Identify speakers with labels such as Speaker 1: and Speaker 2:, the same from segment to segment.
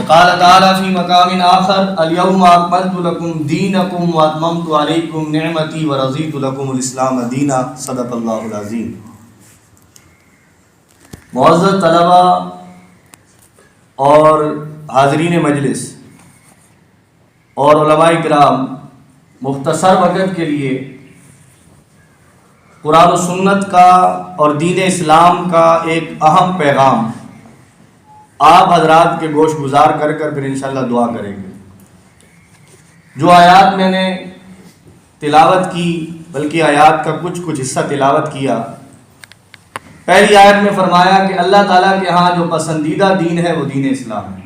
Speaker 1: وقال تعالی فی مقام آخر الیوم اکملت لکم دینکم واتممت علیکم نعمتی ورضیت لکم الاسلام دینا. صدق اللہ العظیم. معزز طلبہ اور حاضرین مجلس اور علماء کرام، مختصر وقت کے لیے قرآن و سنت کا اور دین اسلام کا ایک اہم پیغام آپ حضرات کے گوش گزار کر پھر انشاءاللہ دعا کریں گے. جو آیات میں نے تلاوت کی، بلکہ آیات کا کچھ حصہ تلاوت کیا. پہلی آیت میں فرمایا کہ اللہ تعالیٰ کے ہاں جو پسندیدہ دین ہے وہ دین اسلام ہے.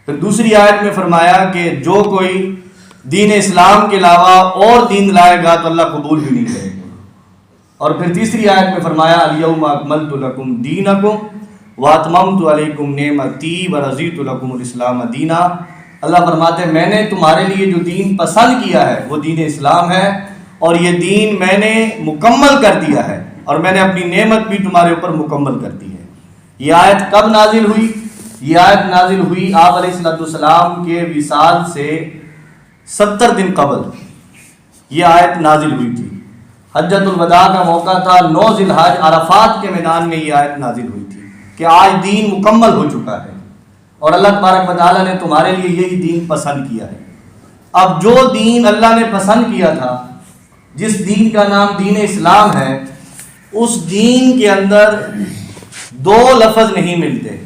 Speaker 1: پھر دوسری آیت میں فرمایا کہ جو کوئی دین اسلام کے علاوہ اور دین لائے گا تو اللہ قبول بھی نہیں کرے گا. اور پھر تیسری آیت میں فرمایا الیوم اکملت لکم دینکم واتممت علیکم نعمتی ورضیت لکم الاسلام دینا. اللہ فرماتے ہیں میں نے تمہارے لیے جو دین پسند کیا ہے وہ دین اسلام ہے، اور یہ دین میں نے مکمل کر دیا ہے، اور میں نے اپنی نعمت بھی تمہارے اوپر مکمل کر دی ہے. یہ آیت کب نازل ہوئی؟ یہ آیت نازل ہوئی آپ علیہ السلام کے وصال سے 70 دن قبل یہ آیت نازل ہوئی تھی. حجۃ الوداع کا موقع تھا، 9 ذی الحج عرفات کے میدان میں یہ آیت نازل ہوئی تھی کہ آج دین مکمل ہو چکا ہے اور اللہ تبارک و تعالیٰ نے تمہارے لیے یہی دین پسند کیا ہے. اب جو دین اللہ نے پسند کیا تھا، جس دین کا نام دین اسلام ہے، اس دین کے اندر 2 لفظ نہیں ملتے،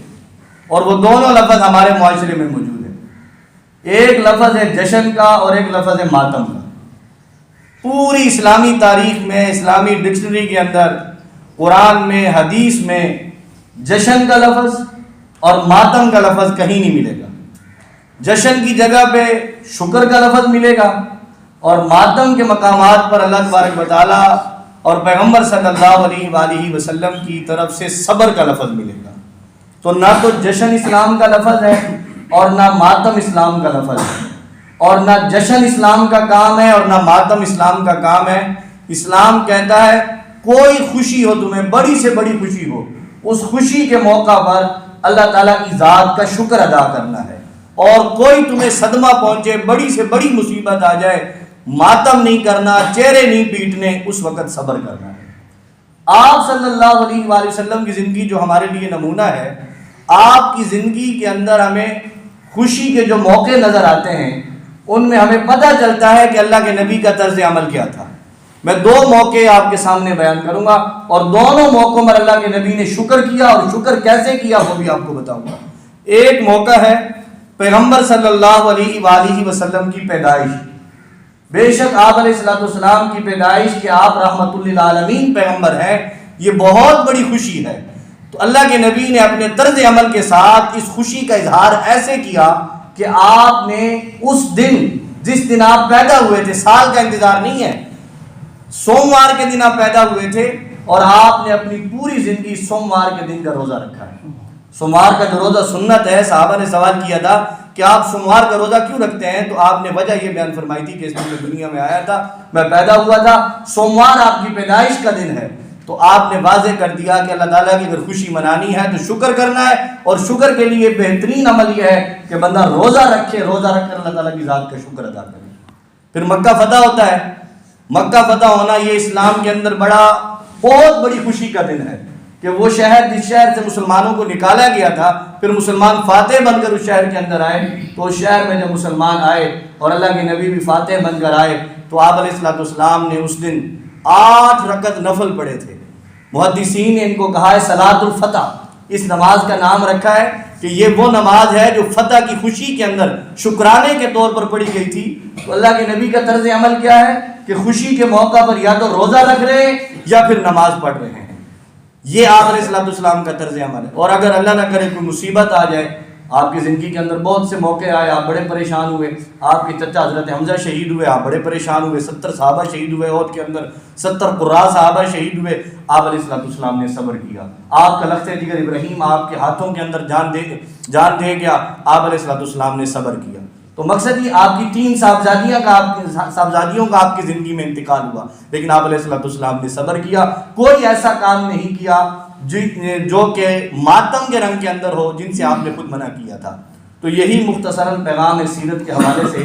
Speaker 1: اور وہ دونوں لفظ ہمارے معاشرے میں موجود ہیں. ایک لفظ ہے جشن کا اور ایک لفظ ہے ماتم کا. پوری اسلامی تاریخ میں، اسلامی ڈکشنری کے اندر، قرآن میں، حدیث میں جشن کا لفظ اور ماتم کا لفظ کہیں نہیں ملے گا. جشن کی جگہ پہ شکر کا لفظ ملے گا، اور ماتم کے مقامات پر اللہ تبارک و تعالیٰ اور پیغمبر صلی اللہ علیہ وآلہ وسلم کی طرف سے صبر کا لفظ ملے گا. تو نہ تو جشن اسلام کا لفظ ہے اور نہ ماتم اسلام کا لفظ ہے، اور نہ جشن اسلام کا کام ہے اور نہ ماتم اسلام کا کام ہے. اسلام کہتا ہے کوئی خوشی ہو تمہیں، بڑی سے بڑی خوشی ہو، اس خوشی کے موقع پر اللہ تعالیٰ کی ذات کا شکر ادا کرنا ہے. اور کوئی تمہیں صدمہ پہنچے، بڑی سے بڑی مصیبت آ جائے، ماتم نہیں کرنا، چہرے نہیں پیٹنے، اس وقت صبر کرنا ہے. آپ صلی اللہ علیہ وآلہ وسلم کی زندگی جو ہمارے لیے نمونہ ہے، آپ کی زندگی کے اندر ہمیں خوشی کے جو موقع نظر آتے ہیں ان میں ہمیں پتہ چلتا ہے کہ اللہ کے نبی کا طرز عمل کیا تھا. میں 2 موقع آپ کے سامنے بیان کروں گا، اور دونوں موقعوں پر اللہ کے نبی نے شکر کیا، اور شکر کیسے کیا وہ بھی آپ کو بتاؤں گا. ایک موقع ہے پیغمبر صلی اللہ علیہ وآلہ وسلم کی پیدائش. بے شک آپ علیہ السلام کی پیدائش کہ آپ رحمت للعالمین پیغمبر ہیں، یہ بہت بڑی خوشی ہے. تو اللہ کے نبی نے اپنے طرز عمل کے ساتھ اس خوشی کا اظہار ایسے کیا کہ آپ نے اس دن، جس دن آپ پیدا ہوئے تھے، سال کا انتظار نہیں ہے، سوموار کے دن آپ پیدا ہوئے تھے، اور آپ نے اپنی پوری زندگی سوموار کے دن کا روزہ رکھا ہے. سوموار کا جو روزہ سنت ہے، صحابہ نے سوال کیا تھا کہ آپ سوموار کا روزہ کیوں رکھتے ہیں؟ تو آپ نے وجہ یہ بیان فرمائی تھی کہ اس دن میں دنیا میں آیا تھا، میں پیدا ہوا تھا، سوموار آپ کی پیدائش کا دن ہے. تو آپ نے واضح کر دیا کہ اللہ تعالیٰ کی اگر خوشی منانی ہے تو شکر کرنا ہے، اور شکر کے لیے بہترین عمل یہ ہے کہ بندہ روزہ رکھے، روزہ رکھ کر اللہ تعالیٰ کی ذات کا شکر ادا کرے. پھر مکہ فتح ہوتا ہے. مکہ فتح ہونا یہ اسلام کے اندر بہت بڑی خوشی کا دن ہے کہ وہ شہر، جس شہر سے مسلمانوں کو نکالا گیا تھا، پھر مسلمان فاتح بن کر اس شہر کے اندر آئے. تو اس شہر میں جب مسلمان آئے اور اللہ کے نبی بھی فاتح بن کر آئے، تو آپ علیہ السلام نے اس دن 8 رکعت نفل پڑھے تھے. محدثین نے ان کو کہا ہے صلاۃ الفتح. اس نماز کا نام رکھا ہے کہ یہ وہ نماز ہے جو فتح کی خوشی کے اندر شکرانے کے طور پر پڑھی گئی تھی. تو اللہ کے نبی کا طرز عمل کیا ہے کہ خوشی کے موقع پر یا تو روزہ رکھ رہے ہیں یا پھر نماز پڑھ رہے ہیں. یہ آپ علیہ السلام کا طرز عمل ہے. اور اگر اللہ نہ کرے کوئی مصیبت آ جائے، آپ کی زندگی کے اندر بہت سے موقع آئے، آپ بڑے پریشان ہوئے، آپ کے چچا حضرت حمزہ شہید ہوئے، آپ بڑے پریشان ہوئے، 70 صحابہ شہید ہوئے، احد کے اندر 70 قراء صحابہ شہید ہوئے. آپ علیہ السلام نے صبر کیا. آپ کا لخت جگر ابراہیم آپ کے ہاتھوں کے اندر جان دے گیا، آپ علیہ السلام نے صبر کیا. تو مقصد یہ آپ کی 3 صاحبزادیوں کا آپ کی زندگی میں انتقال ہوا، لیکن آپ علیہ السلام نے صبر کیا. کوئی ایسا کام نہیں کیا جو کہ ماتم کے رنگ کے اندر ہو، جن سے آپ نے خود منع کیا تھا. تو یہی مختصراً پیغام سیرت کے حوالے سے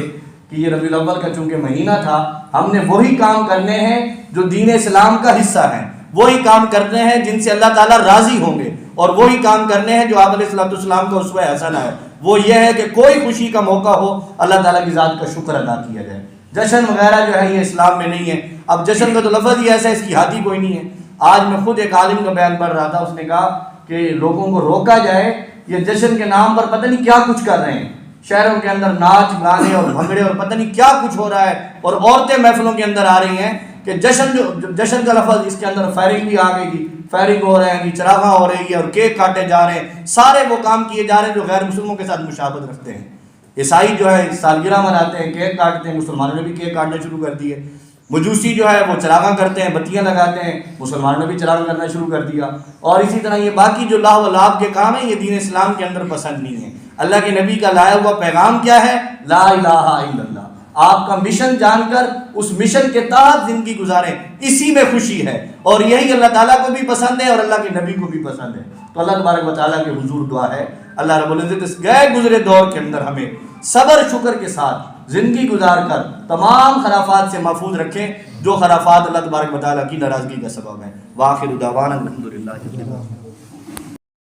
Speaker 1: کہ یہ ربیع الاول کا چونکہ مہینہ تھا، ہم نے وہی کام کرنے ہیں جو دین اسلام کا حصہ ہیں، وہی کام کرنے ہیں جن سے اللہ تعالیٰ راضی ہوں گے، اور وہی کام کرنے ہیں جو آپ علیہ السلام کا اسوہ حسنہ ہے۔ وہ یہ ہے کہ کوئی خوشی کا موقع ہو اللہ تعالیٰ کی ذات کا شکر ادا کیا جائے۔ جشن وغیرہ جو ہے یہ اسلام میں نہیں ہے۔ اب جشن کا تو لفظ ہی ایسا ہے، اس کی ہاتھی کوئی نہیں ہے۔ آج میں خود ایک عالم کا بیان پڑھ رہا تھا، اس نے کہا کہ لوگوں کو روکا جائے، یہ جشن کے نام پر پتہ نہیں کیا کچھ کر رہے ہیں، شہروں کے اندر ناچ گانے اور بھنگڑے اور پتہ نہیں کیا کچھ ہو رہا ہے، اور عورتیں محفلوں کے اندر آ رہی ہیں کہ جشن کا لفظ اس کے اندر فائرنگ بھی آ گئی تھی، فائرنگ ہو رہے ہیں، چراغاں ہو رہی ہے اور کیک کاٹے جا رہے ہیں، سارے وہ کام کیے جا رہے ہیں جو غیر مسلموں کے ساتھ مشابہت رکھتے ہیں۔ عیسائی جو ہے سالگرہ مناتے ہیں، کیک کاٹتے ہیں، مسلمانوں نے بھی کیک کاٹنا شروع کر دیے۔ مجوسی جو ہے وہ چراغاں کرتے ہیں، بتیاں لگاتے ہیں، مسلمانوں نے بھی چراغاں کرنا شروع کر دیا۔ اور اسی طرح یہ باقی جو لاہ و لعب کے کام ہیں یہ دین اسلام کے اندر پسند نہیں ہے۔ اللہ کے نبی کا لایا ہوا پیغام کیا ہے؟ لا الہ الا اللہ۔ آپ کا مشن جان کر اس مشن کے تحت زندگی گزاریں، اسی میں خوشی ہے، اور یہی اللہ تعالیٰ کو بھی پسند ہے اور اللہ کے نبی کو بھی پسند ہے۔ تو اللہ تبارک و تعالیٰ کے حضور دعا ہے اللہ رب العزت اس گئے گزرے دور کے اندر ہمیں صبر شکر کے ساتھ زندگی گزار کر تمام خرافات سے محفوظ رکھیں جو خرافات اللہ تبارک و تعالیٰ کی ناراضگی کا سبب ہے۔ وآخر دعوانا الحمدللہ۔